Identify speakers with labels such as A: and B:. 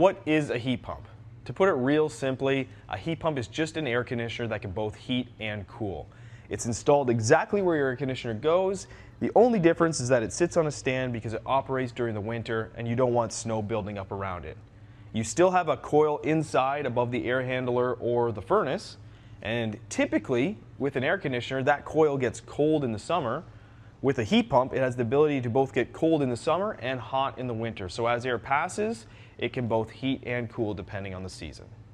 A: What is a heat pump? To put it real simply, a heat pump is just an air conditioner that can both heat and cool. It's installed exactly where your air conditioner goes. The only difference is that it sits on a stand because it operates during the winter and you don't want snow building up around it. You still have a coil inside above the air handler or the furnace, and typically with an air conditioner that coil gets cold in the summer. With a heat pump, it has the ability to both get cold in the summer and hot in the winter. So as air passes, it can both heat and cool depending on the season.